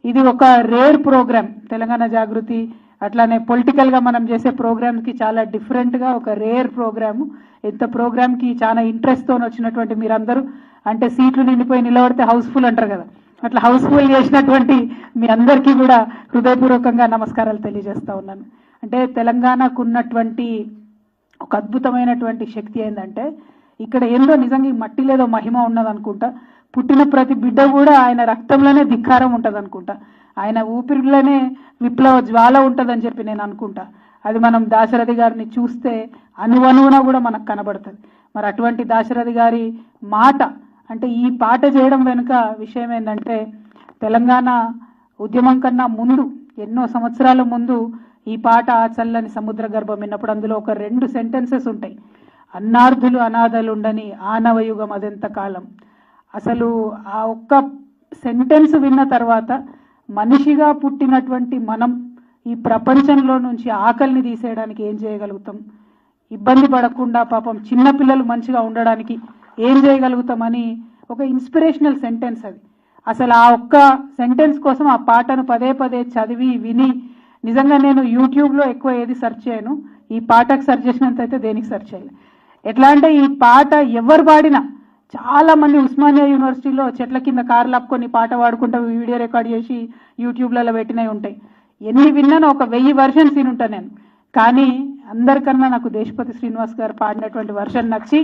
ఇది ఒక rare programme. Telangana జాగృతి అట్లానే పొలిటికల్గా మనం చేసే ప్రోగ్రామ్కి చాలా డిఫరెంట్గా ఒక రేర్ ప్రోగ్రాము. ఇంత ప్రోగ్రామ్కి చాలా ఇంట్రెస్ట్తో వచ్చినటువంటి మీరందరూ, అంటే సీట్లు నిండిపోయి నిలబడితే హౌస్ఫుల్ అంటారు కదా, అట్లా హౌస్ఫుల్ చేసినటువంటి మీ అందరికీ కూడా హృదయపూర్వకంగా నమస్కారాలు తెలియజేస్తా ఉన్నాను. అంటే తెలంగాణకు ఉన్నటువంటి ఒక అద్భుతమైనటువంటి శక్తి ఏంటంటే, ఇక్కడ ఏందో నిజంగా ఈ మట్టిలేదో మహిమ ఉన్నదనుకుంటా. పుట్టిన ప్రతి బిడ్డ కూడా ఆయన రక్తంలోనే ధిక్కారం ఉంటుంది అనుకుంటా, ఆయన ఊపిరిలోనే విప్లవ జ్వాల ఉంటుందని చెప్పి నేను అనుకుంటా. అది మనం దాశరథి గారిని చూస్తే అనువనువున కూడా మనకు కనబడుతుంది. మరి అటువంటి దాశరథి గారి మాట, అంటే ఈ పాట చేయడం వెనుక విషయం ఏంటంటే, తెలంగాణ ఉద్యమం కన్నా ముందు ఎన్నో సంవత్సరాల ముందు ఈ పాట చల్లని సముద్ర గర్భం విన్నప్పుడు అందులో ఒక 2 సెంటెన్సెస్ ఉంటాయి. అన్నార్థులు అనాథలుండని ఆనవయుగం అదెంత కాలం. అసలు ఆ ఒక్క సెంటెన్స్ విన్న తర్వాత మనిషిగా పుట్టినటువంటి మనం ఈ ప్రపంచంలో నుంచి ఆకలిని తీసేయడానికి ఏం చేయగలుగుతాం, ఇబ్బంది పడకుండా పాపం చిన్నపిల్లలు మంచిగా ఉండడానికి ఏం చేయగలుగుతామని ఒక ఇన్స్పిరేషనల్ సెంటెన్స్ అది. అసలు ఆ ఒక్క సెంటెన్స్ కోసం ఆ పాటను పదే పదే చదివి విని, నిజంగా నేను యూట్యూబ్లో ఎక్కువ ఏది సెర్చ్ చేయను, ఈ పాటకు సెర్చ్ చేసినంత అయితే దేనికి సెర్చ్ చేయలేదు. ఎట్లా అంటే ఈ పాట ఎవరు పాడినా, చాలా మంది ఉస్మానియా యూనివర్సిటీలో చెట్ల కింద కార్లు ఆపుకొని పాట పాడుకుంటూ వీడియో రికార్డ్ చేసి యూట్యూబ్లలో పెట్టినవి ఉంటాయి. ఎన్ని విన్నానో ఒక 1000 వర్షన్స్ వినుంటాను నేను. కానీ అందరికన్నా నాకు దేశపతి శ్రీనివాస్ గారు పాడినటువంటి వర్షన్ నచ్చి,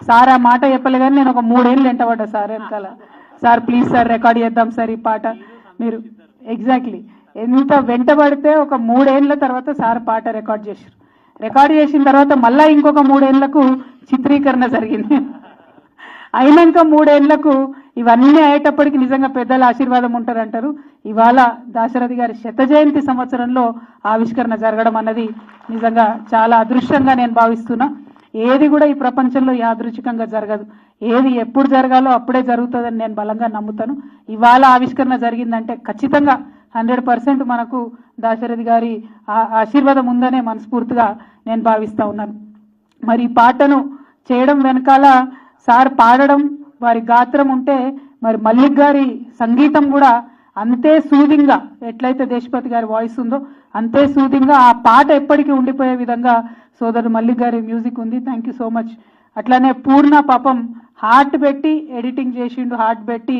సార్ ఆ మాట చెప్పలే కానీ నేను ఒక 3 ఏళ్ళు వెంటబడ్డా సార్ వెనకాల. సార్ ప్లీజ్ సార్ రికార్డ్ చేద్దాం సార్ ఈ పాట మీరు. ఎగ్జాక్ట్లీ ఎంత వెంటబడితే ఒక 3 ఏళ్ళ తర్వాత సార్ పాట రికార్డ్ చేశారు. రికార్డ్ చేసిన తర్వాత మళ్ళీ ఇంకొక 3 ఏళ్లకు చిత్రీకరణ జరిగింది. అయినాక 3 ఏళ్లకు ఇవన్నీ అయ్యేటప్పటికి నిజంగా పెద్దల ఆశీర్వాదం ఉంటారంటారు. ఇవాళ దాశరథి గారి 100వ జయంతి సంవత్సరంలో ఆవిష్కరణ జరగడం అన్నది నిజంగా చాలా అదృష్టంగా నేను భావిస్తున్నా. ఏది కూడా ఈ ప్రపంచంలో యాదృచ్ఛికంగా జరగదు, ఏది ఎప్పుడు జరగాలో అప్పుడే జరుగుతుందని నేను బలంగా నమ్ముతాను. ఇవాళ ఆవిష్కరణ జరిగిందంటే ఖచ్చితంగా 100% మనకు దాశరథి గారి ఆశీర్వాదం ఉందనే మనస్ఫూర్తిగా నేను భావిస్తూ ఉన్నాను. మరి ఈ పాటను చేయడం వెనకాల సార్ పాడడం, వారి గాత్రం ఉంటే, మరి మల్లిక్ గారి సంగీతం కూడా అంతే సూదింగ్గా, ఎట్లయితే దేశపతి గారి వాయిస్ ఉందో అంతే సూదింగ్గా ఆ పాట ఎప్పటికీ ఉండిపోయే విధంగా సోదరు మల్లిక్ గారి మ్యూజిక్ ఉంది. Thank you so much. అట్లానే పూర్ణ పాపం హార్ట్ పెట్టి ఎడిటింగ్ చేసిండు, హార్ట్ పెట్టి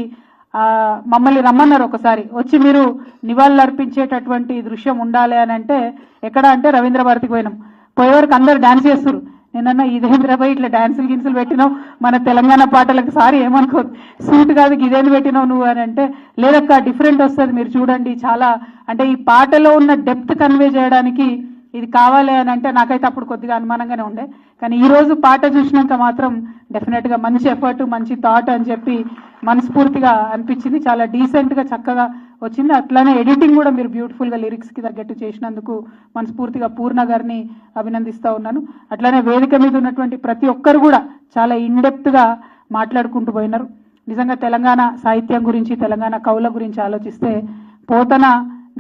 మమ్మల్ని రమ్మన్నారు ఒకసారి వచ్చి మీరు నివాళులు అర్పించేటటువంటి దృశ్యం ఉండాలి అని అంటే, ఎక్కడ అంటే రవీంద్ర భారతికి పోయినాం. పోయేవరకు అందరు డాన్స్ చేస్తారు. నేనన్నా ఇదేంద్రపై ఇట్లా డాన్సులు గిన్సులు పెట్టినావు మన తెలంగాణ పాటలకు, సారి ఏమనుకోదు, సూట్ కాదు ఇదేంది పెట్టినావు నువ్వు అని అంటే, లేదక్క డిఫరెంట్ వస్తుంది మీరు చూడండి చాలా, అంటే ఈ పాటలో ఉన్న డెప్త్ కన్వే చేయడానికి ఇది కావాలి అని అంటే నాకైతే అప్పుడు కొద్దిగా అనుమానంగానే ఉండే. కానీ ఈరోజు పాట చూసినాక మాత్రం డెఫినెట్గా మంచి ఎఫర్ట్, మంచి థాట్ అని చెప్పి మనస్ఫూర్తిగా అనిపించింది. చాలా డీసెంట్గా చక్కగా వచ్చింది. అట్లానే ఎడిటింగ్ కూడా మీరు బ్యూటిఫుల్గా లిరిక్స్కి తగ్గట్టు చేసినందుకు మనస్ఫూర్తిగా పూర్ణ గారిని అభినందిస్తూ ఉన్నాను. అట్లానే వేదిక మీద ఉన్నటువంటి ప్రతి ఒక్కరు కూడా చాలా ఇన్డెప్త్గా మాట్లాడుకుంటూ పోయినారు. నిజంగా తెలంగాణ సాహిత్యం గురించి, తెలంగాణ కవుల గురించి ఆలోచిస్తే పోతన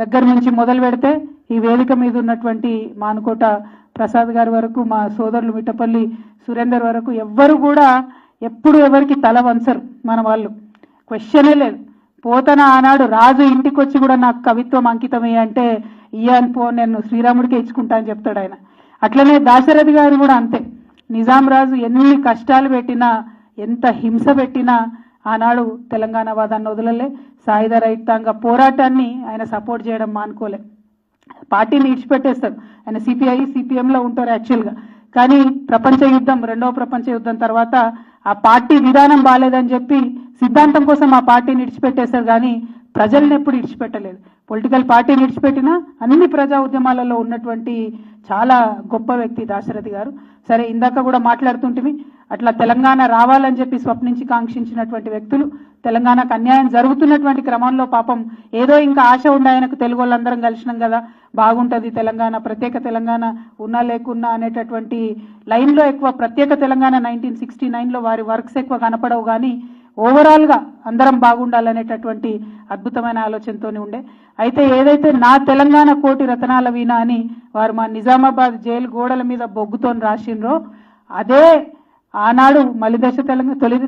దగ్గర నుంచి మొదలు పెడితే ఈ వేదిక మీద ఉన్నటువంటి మానుకోట ప్రసాద్ గారి వరకు, మా సోదరులు మిట్టపల్లి సురేందర్ వరకు ఎవ్వరు కూడా ఎప్పుడు ఎవరికి తల వంచరు. మన వాళ్ళు క్వశ్చనే లేదు. పోతన ఆనాడు రాజు ఇంటికి వచ్చి కూడా నాకు కవిత్వం అంకితమే అంటే ఇయ్యాను పో, నేను శ్రీరాముడికి ఇచ్చుకుంటా అని చెప్తాడు ఆయన. అట్లనే దాశరథి గారు కూడా అంతే. నిజాం రాజు ఎన్ని కష్టాలు పెట్టినా, ఎంత హింస పెట్టినా ఆనాడు తెలంగాణ వాదాన్ని వదలలే. సాయుధ రైతాంగ పోరాటాన్ని ఆయన సపోర్ట్ చేయడం మానుకోలే. పార్టీని ఇడిచిపెట్టేస్తారు ఆయన. సిపిఎంలో ఉంటారు యాక్చువల్గా. కానీ ప్రపంచ యుద్ధం, 2వ ప్రపంచ యుద్ధం తర్వాత ఆ పార్టీ విధానం బాగాలేదని చెప్పి సిద్ధాంతం కోసం ఆ పార్టీని ఇడిచిపెట్టేస్తారు. కానీ ప్రజల్ని ఎప్పుడు ఇడిచిపెట్టలేదు. పొలిటికల్ పార్టీని ఇడిచిపెట్టినా అన్ని ప్రజా ఉద్యమాలలో ఉన్నటువంటి చాలా గొప్ప వ్యక్తి దాశరథి గారు. సరే, ఇందాక కూడా మాట్లాడుతుంటివి, అట్లా తెలంగాణ రావాలని చెప్పి స్వప్నించి కాంక్షించినటువంటి వ్యక్తులు, తెలంగాణకు అన్యాయం జరుగుతున్నటువంటి క్రమంలో పాపం ఏదో ఇంకా ఆశ ఉండే ఆయనకు, తెలుగు వాళ్ళందరం కలిసినాం కదా బాగుంటుంది తెలంగాణ, ప్రత్యేక తెలంగాణ ఉన్నా లేకున్నా అనేటటువంటి లైన్లో ఎక్కువ ప్రత్యేక తెలంగాణ 1969లో వారి వర్క్స్ ఎక్కువ కనపడవు. కానీ ఓవరాల్గా అందరం బాగుండాలనేటటువంటి అద్భుతమైన ఆలోచనతోనే ఉండే. అయితే ఏదైతే నా తెలంగాణ కోటి రతనాల వీణ అని వారు మా నిజామాబాద్ జైలు గోడల మీద బొగ్గుతో రాసిండ్రో, అదే ఆనాడు మలిదశ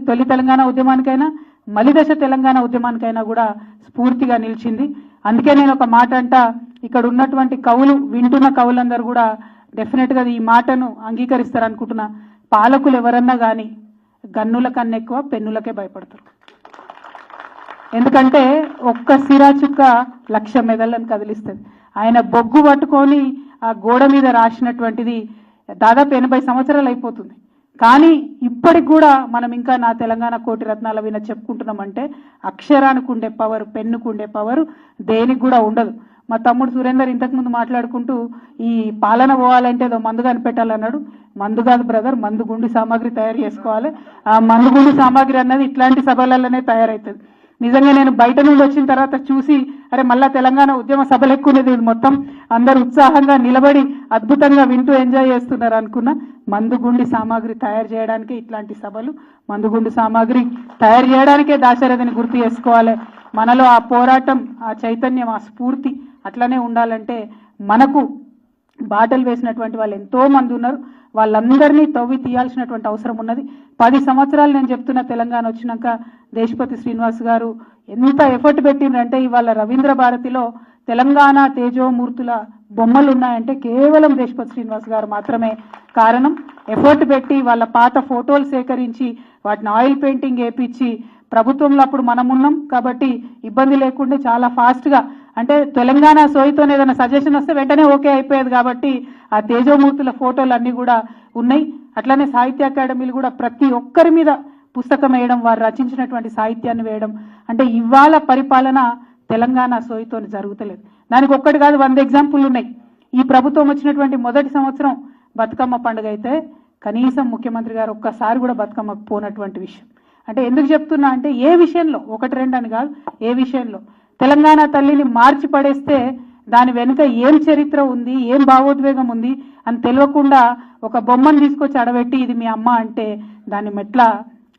తొలి తెలంగాణ ఉద్యమానికైనా, మలిదశ తెలంగాణ ఉద్యమానికైనా కూడా స్ఫూర్తిగా నిలిచింది. అందుకే నేను ఒక మాట అంట, ఇక్కడ ఉన్నటువంటి కవులు, వింటున్న కవులందరూ కూడా డెఫినెట్గా ఈ మాటను అంగీకరిస్తారు అనుకుంటున్నా. పాలకులు ఎవరన్నా కానీ గన్నుల కన్నా ఎక్కువ పెన్నులకే భయపడతారు. ఎందుకంటే ఒక్క సిరా చుక్క 1,00,000 మెదళ్ళను కదిలిస్తుంది. ఆయన బొగ్గు పట్టుకొని ఆ గోడ మీద రాసినటువంటిది దాదాపు 80 సంవత్సరాలు అయిపోతుంది. కానీ ఇప్పటికి కూడా మనం ఇంకా నా తెలంగాణ కోటి రత్నాల విన చెప్పుకుంటున్నామంటే అక్షరానికి ఉండే పవర్, పెన్నుకు ఉండే పవర్ దేనికి కూడా ఉండదు. మా తమ్ముడు సురేందర్ ఇంతకుముందు మాట్లాడుకుంటూ ఈ పాలన పోవాలంటే ఏదో మందు కనిపెట్టాలన్నాడు. మందు కాదు బ్రదర్, మందు గుండు సామాగ్రి తయారు చేసుకోవాలి. ఆ మందు గుండు సామాగ్రి అన్నది ఇట్లాంటి సభలలోనే తయారవుతుంది. నిజంగా నేను బయట నుండి వచ్చిన తర్వాత చూసి అరే మళ్ళా తెలంగాణ ఉద్యమ సభలు ఎక్కువనేది, మొత్తం అందరు ఉత్సాహంగా నిలబడి అద్భుతంగా వింటూ ఎంజాయ్ చేస్తున్నారు అనుకున్నా. మందుగుండి సామాగ్రి తయారు చేయడానికే ఇట్లాంటి సభలు, మందుగుండు సామాగ్రి తయారు చేయడానికే దాశరథిని గుర్తు చేసుకోవాలి. మనలో ఆ పోరాటం, ఆ చైతన్యం, ఆ స్ఫూర్తి అట్లనే ఉండాలంటే మనకు బాటలు వేసినటువంటి వాళ్ళు ఎంతో మంది ఉన్నారు. వాళ్ళందరినీ తవ్వి తీయాల్సినటువంటి అవసరం ఉన్నది. 10 సంవత్సరాలు నేను చెప్తున్న తెలంగాణ వచ్చినాక దేశపతి శ్రీనివాస్ గారు ఎంత ఎఫర్ట్ పెట్టిండ్రంటే ఇవాళ రవీంద్ర భారతిలో తెలంగాణ తేజోమూర్తుల బొమ్మలు ఉన్నాయంటే కేవలం దేశపతి శ్రీనివాస్ గారు మాత్రమే కారణం. ఎఫర్ట్ పెట్టి వాళ్ళ పాత ఫోటోలు సేకరించి వాటిని ఆయిల్ పెయింటింగ్ వేయించి, ప్రభుత్వంలో అప్పుడు మనం ఉన్నాం కాబట్టి ఇబ్బంది లేకుండా చాలా ఫాస్ట్గా, అంటే తెలంగాణ సోయితో ఏదైనా సజెషన్ వస్తే వెంటనే ఓకే అయిపోయేది కాబట్టి ఆ తేజోమూర్తుల ఫోటోలు అన్నీ కూడా ఉన్నాయి. అట్లనే సాహిత్య అకాడమీలు కూడా ప్రతి ఒక్కరి మీద పుస్తకం వేయడం, వారు రచించినటువంటి సాహిత్యాన్ని వేయడం, అంటే ఇవాళ పరిపాలన తెలంగాణ సోయితో జరుగుతలేదు. దానికి ఒక్కటి కాదు 100 ఎగ్జాంపుల్ ఉన్నాయి. ఈ ప్రభుత్వం వచ్చినటువంటి మొదటి సంవత్సరం బతుకమ్మ పండుగ అయితే కనీసం ముఖ్యమంత్రి గారు ఒక్కసారి కూడా బతుకమ్మకు పోనటువంటి విషయం. అంటే ఎందుకు చెప్తున్నా అంటే ఏ విషయంలో, 1-2 అని కాదు, ఏ విషయంలో తెలంగాణ తల్లిని మార్చి పడేస్తే దాని వెనుక ఏం చరిత్ర ఉంది, ఏం భావోద్వేగం ఉంది అని తెలియకుండా ఒక బొమ్మను తీసుకొచ్చి అడబెట్టి ఇది మీ అమ్మ అంటే దాన్ని ఎట్లా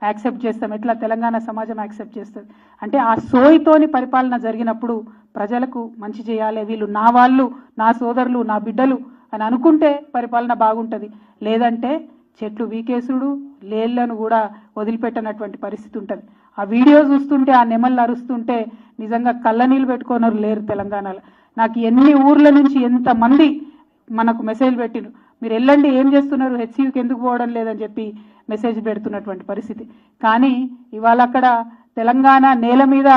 యాక్సెప్ట్ చేస్తాం, ఎట్లా తెలంగాణ సమాజం యాక్సెప్ట్ చేస్తుంది? అంటే ఆ సోయితోని పరిపాలన జరిగినప్పుడు ప్రజలకు మంచి చేయాలి, వీళ్ళు నా వాళ్ళు, నా సోదరులు, నా బిడ్డలు అని అనుకుంటే పరిపాలన బాగుంటుంది. లేదంటే చెట్లు వీకేసుడు, లేళ్లను కూడా వదిలిపెట్టనటువంటి పరిస్థితి ఉంటుంది. ఆ వీడియో చూస్తుంటే, ఆ నెమళ్ళు అరుస్తుంటే నిజంగా కళ్ళ నీళ్ళు పెట్టుకోనరు లేరు తెలంగాణలో. నాకు ఎన్ని ఊర్ల నుంచి ఎంతమంది మనకు మెసేజ్ పెట్టిరు, మీరు వెళ్ళండి ఏం చేస్తున్నారు, హెచ్సియూకి ఎందుకు పోవడం లేదని చెప్పి మెసేజ్ పెడుతున్నటువంటి పరిస్థితి. కానీ ఇవాళ అక్కడ తెలంగాణ నేల మీద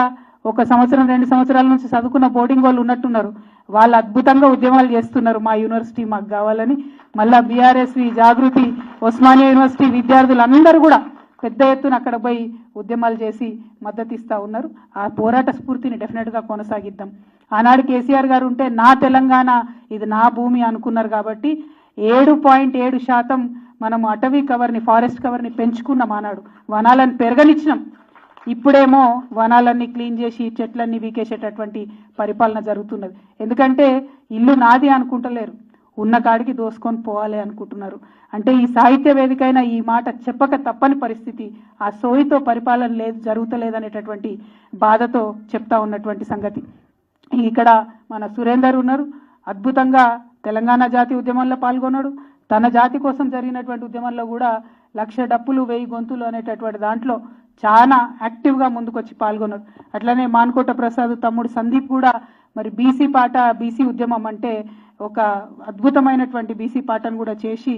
1 సంవత్సరం 2 సంవత్సరాల నుంచి చదువుకున్న బోర్డింగ్ వాళ్ళు ఉన్నట్టున్నారు. వాళ్ళు అద్భుతంగా ఉద్యమాలు చేస్తున్నారు, మా యూనివర్సిటీ మాకు కావాలని. మళ్ళా బీఆర్ఎస్వి, జాగృతి, ఉస్మానియా యూనివర్సిటీ విద్యార్థులందరూ కూడా పెద్ద ఎత్తున అక్కడ పోయి ఉద్యమాలు చేసి మద్దతు ఇస్తూ ఉన్నారు. ఆ పోరాట స్ఫూర్తిని డెఫినెట్గా కొనసాగిద్దాం. ఆనాడు కేసీఆర్ గారు ఉంటే నా తెలంగాణ ఇది నా భూమి అనుకున్నారు కాబట్టి 7.7% మనం అటవీ కవర్ని, ఫారెస్ట్ కవర్ని పెంచుకున్నాం. ఆనాడు వనాలను పెరగనిచ్చినాం. ఇప్పుడేమో వనాలన్నీ క్లీన్ చేసి చెట్లన్నీ వీకేసేటటువంటి పరిపాలన జరుగుతున్నది. ఎందుకంటే ఇల్లు నాది అనుకుంటలేరు, ఉన్న కాడికి దోసుకొని పోవాలి అనుకుంటున్నారు. అంటే ఈ సాహిత్య వేదికైనా ఈ మాట చెప్పక తప్పని పరిస్థితి. ఆ సోయితో పరిపాలన లేదు, జరుగుతలేదనేటటువంటి బాధతో చెప్తా ఉన్నటువంటి సంగతి. ఇక్కడ మన సురేందర్ ఉన్నారు, అద్భుతంగా తెలంగాణ జాతి ఉద్యమంలో పాల్గొన్నాడు. తన జాతి కోసం జరిగినటువంటి ఉద్యమంలో కూడా 1,00,000 డప్పులు 1000 గొంతులు అనేటటువంటి దాంట్లో చాలా యాక్టివ్గా ముందుకొచ్చి పాల్గొన్నాడు. అట్లనే మాన్కోట ప్రసాద్ తమ్ముడు సందీప్ కూడా మరి బీసీ పాట, బీసీ ఉద్యమం అంటే ఒక అద్భుతమైనటువంటి బీసీ పాటను కూడా చేసి,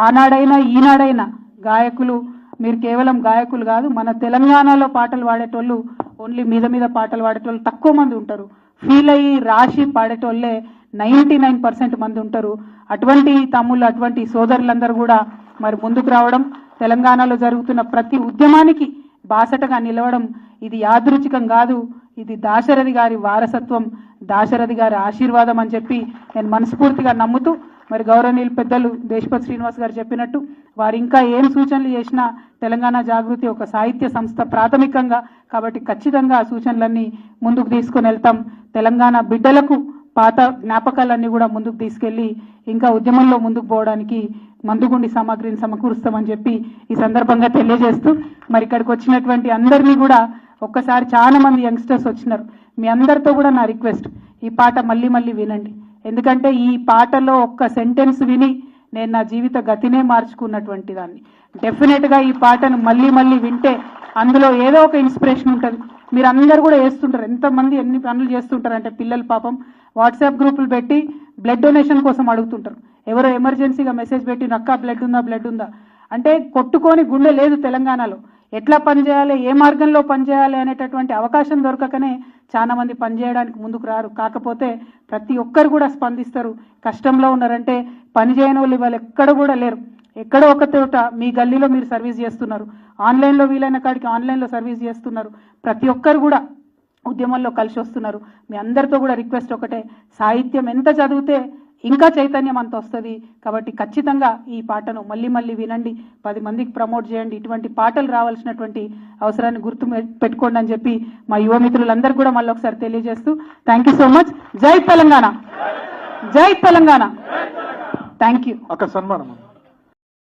ఆనాడైనా ఈనాడైనా గాయకులు, మీరు కేవలం గాయకులు కాదు, మన తెలంగాణలో పాటలు పాడేటోళ్ళు ఓన్లీ మీద మీద పాటలు పాడేటోళ్ళు తక్కువ మంది ఉంటారు. ఫీల్ అయ్యి రాసి పాడేటోళ్ళే 99% మంది ఉంటారు. అటువంటి తమ్ముళ్ళు, అటువంటి సోదరులందరూ కూడా మరి ముందుకు రావడం, తెలంగాణలో జరుగుతున్న ప్రతి ఉద్యమానికి బాసటగా నిలవడం, ఇది యాదృచ్ఛికం కాదు, ఇది దాశరథి గారి వారసత్వం, దాశరథి గారి ఆశీర్వాదం అని చెప్పి నేను మనస్ఫూర్తిగా నమ్ముతూ, మరి గౌరవనీయులు పెద్దలు దేశపతి శ్రీనివాస్ గారు చెప్పినట్టు వారు ఇంకా ఏం సూచనలు చేసినా తెలంగాణ జాగృతి ఒక సాహిత్య సంస్థ ప్రాథమికంగా కాబట్టి ఖచ్చితంగా ఆ సూచనలన్నీ ముందుకు తీసుకొని వెళ్తాం. తెలంగాణ బిడ్డలకు పాత జ్ఞాపకాలన్నీ కూడా ముందుకు తీసుకెళ్లి ఇంకా ఉద్యమంలో ముందుకు పోవడానికి మందుగుండి సామాగ్రిని సమకూరుస్తామని చెప్పి ఈ సందర్భంగా తెలియజేస్తూ, మరి ఇక్కడికి వచ్చినటువంటి అందరినీ కూడా ఒక్కసారి చాలా మంది యంగ్స్టర్స్ వచ్చినారు, మీ అందరితో కూడా నా రిక్వెస్ట్, ఈ పాట మళ్ళీ మళ్ళీ వినండి. ఎందుకంటే ఈ పాటలో ఒక్క సెంటెన్స్ విని నేను నా జీవిత గతినే మార్చుకున్నటువంటి దాన్ని. డెఫినెట్గా ఈ పాటను మళ్ళీ మళ్ళీ వింటే అందులో ఏదో ఒక ఇన్స్పిరేషన్ ఉంటుంది. మీరు అందరు కూడా చేస్తుంటారు, ఎంతమంది ఎన్ని పనులు చేస్తుంటారు అంటే పిల్లలు పాపం వాట్సాప్ గ్రూపులు పెట్టి బ్లడ్ డొనేషన్ కోసం అడుగుతుంటారు. ఎవరో ఎమర్జెన్సీగా మెసేజ్ పెట్టి నక్క బ్లడ్ ఉందా అంటే కొట్టుకొని గుండె లేదు తెలంగాణలో. ఎట్లా పనిచేయాలి, ఏ మార్గంలో పనిచేయాలి అనేటటువంటి అవకాశం దొరకకనే చాలా మంది పనిచేయడానికి ముందుకు రారు. కాకపోతే ప్రతి ఒక్కరు కూడా స్పందిస్తారు. కష్టంలో ఉన్నారంటే పని చేయని వాళ్ళు ఇవాళ ఎక్కడ కూడా లేరు. ఎక్కడో ఒక చోట మీ గల్లీలో మీరు సర్వీస్ చేస్తున్నారు, ఆన్లైన్లో వీలైన కాడికి ఆన్లైన్లో సర్వీస్ చేస్తున్నారు. ప్రతి ఒక్కరు కూడా ఉద్యమంలో కలిసి వస్తున్నారు. మీ అందరితో కూడా రిక్వెస్ట్ ఒకటే, సాహిత్యం ఎంత చదివితే ఇంకా చైతన్యం అంత వస్తుంది. కాబట్టి ఖచ్చితంగా ఈ పాటను మళ్ళీ మళ్ళీ వినండి, 10 మందికి ప్రమోట్ చేయండి. ఇటువంటి పాటలు రావాల్సినటువంటి అవసరాన్ని గుర్తు పెట్టుకోండి అని చెప్పి మా యువ మిత్రులందరూ కూడా మళ్ళీ ఒకసారి తెలియజేస్తూ థ్యాంక్ యూ సో మచ్. జై తెలంగాణ, జై తెలంగాణ. Thank you. అక్కడ సన్మానం.